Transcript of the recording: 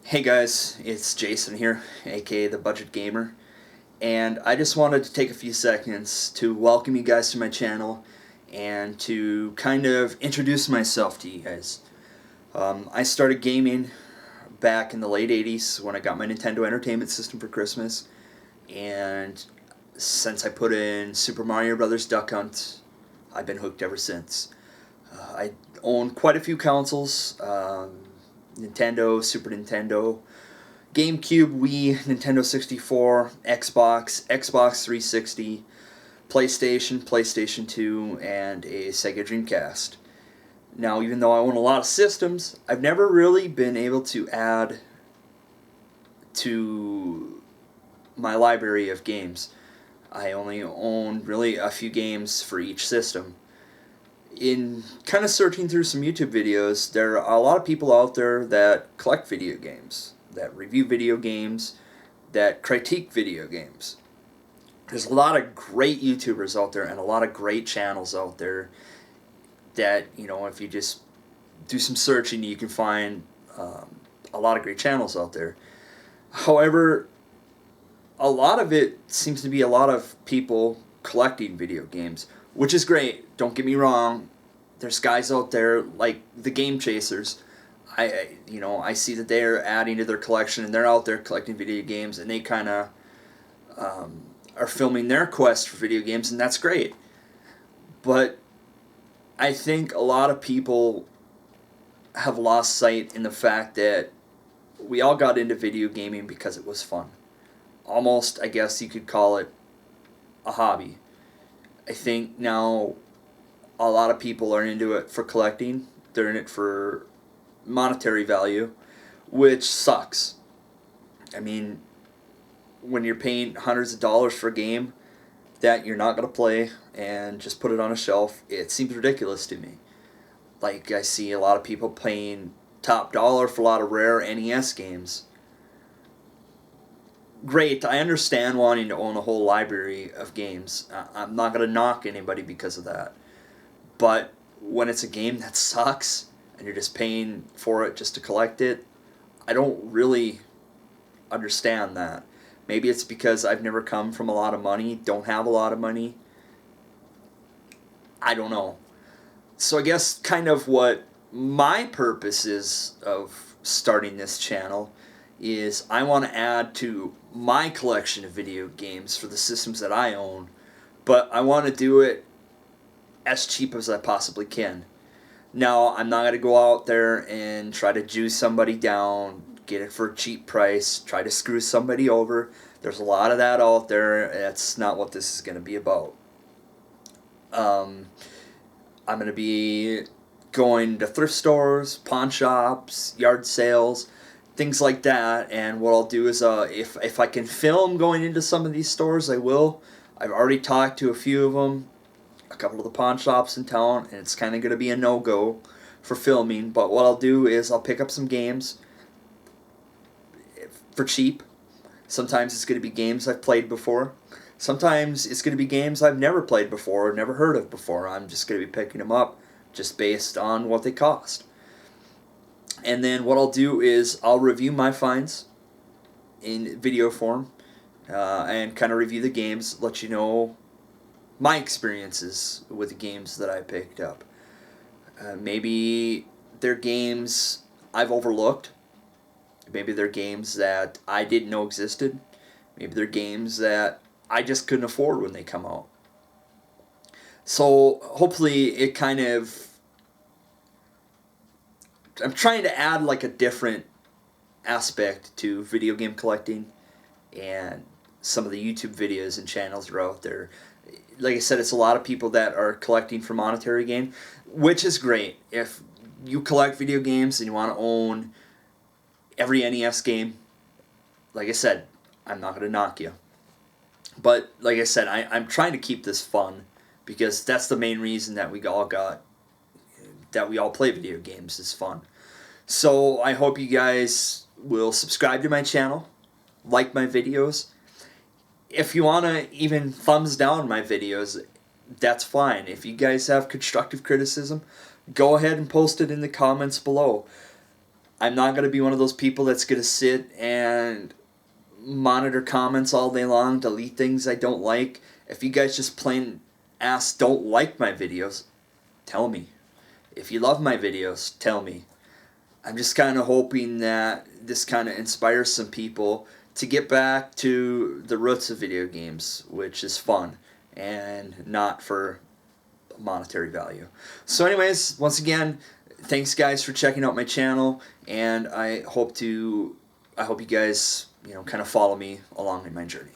Hey guys, it's Jason here, aka The Budget Gamer, and I just wanted to take a few seconds to welcome you guys to my channel and to kind of introduce myself to you guys. I started gaming back in the late 80s when I got my Nintendo Entertainment System for Christmas, and since I put in Super Mario Bros. Duck Hunt, I've been hooked ever since. I own quite a few consoles. Nintendo, Super Nintendo, GameCube, Wii, Nintendo 64, Xbox 360, PlayStation 2, and a Sega Dreamcast. Now, even though I own a lot of systems, I've never really been able to add to my library of games. I only own really a few games for each system. In kind of searching through some YouTube videos, there are a lot of people out there that collect video games, that review video games, that critique video games. There's a lot of great YouTubers out there and a lot of great channels out there that, if you just do some searching, you can find a lot of great channels out there. However, a lot of it seems to be a lot of people collecting video games, which is great. Don't get me wrong. There's guys out there like the Game Chasers. I see that they're adding to their collection and they're out there collecting video games, and they kind of are filming their quest for video games, and that's great. But I think a lot of people have lost sight in the fact that we all got into video gaming because it was fun. Almost, I guess you could call it a hobby. I think now a lot of people are into it for collecting. They're in it for monetary value, which sucks. I mean, when you're paying hundreds of dollars for a game that you're not going to play and just put it on a shelf, it seems ridiculous to me. Like, I see a lot of people paying top dollar for a lot of rare NES games. Great, I understand wanting to own a whole library of games. I'm not going to knock anybody because of that. But when it's a game that sucks and you're just paying for it just to collect it, I don't really understand that. Maybe it's because I've never come from a lot of money, don't have a lot of money. I don't know. So I guess kind of what my purpose is of starting this channel is I want to add to my collection of video games for the systems that I own, but I want to do it as cheap as I possibly can. Now, I'm not going to go out there and try to juice somebody down, get it for a cheap price, try to screw somebody over. There's a lot of that out there. That's not what this is going to be about. I'm going to be going to thrift stores, pawn shops, yard sales, things like that, and what I'll do is if I can film going into some of these stores, I will. I've already talked to a few of them, a couple of the pawn shops in town, and it's kind of going to be a no-go for filming, but what I'll do is I'll pick up some games for cheap. Sometimes it's going to be games I've played before. Sometimes it's going to be games I've never played before or never heard of before. I'm just going to be picking them up just based on what they cost. And then what I'll do is I'll review my finds in video form and kind of review the games, let you know my experiences with the games that I picked up. Maybe they're games I've overlooked. Maybe they're games that I didn't know existed. Maybe they're games that I just couldn't afford when they come out. So hopefully it kind of... I'm trying to add like a different aspect to video game collecting and some of the YouTube videos and channels that are out there. Like I said, it's a lot of people that are collecting for monetary gain, which is great. If you collect video games and you want to own every NES game, like I said, I'm not going to knock you. But like I said, I'm trying to keep this fun because that's the main reason that we all play video games is fun. So I hope you guys will subscribe to my channel, like my videos. If you want to even thumbs down my videos, that's fine. If you guys have constructive criticism, go ahead and post it in the comments below. I'm not going to be one of those people that's going to sit and monitor comments all day long, delete things I don't like. If you guys just plain ass don't like my videos, tell me. If you love my videos, tell me. I'm just kind of hoping that this kind of inspires some people to get back to the roots of video games, which is fun and not for monetary value. So anyways, once again, thanks guys for checking out my channel, and I hope you guys, kind of follow me along in my journey.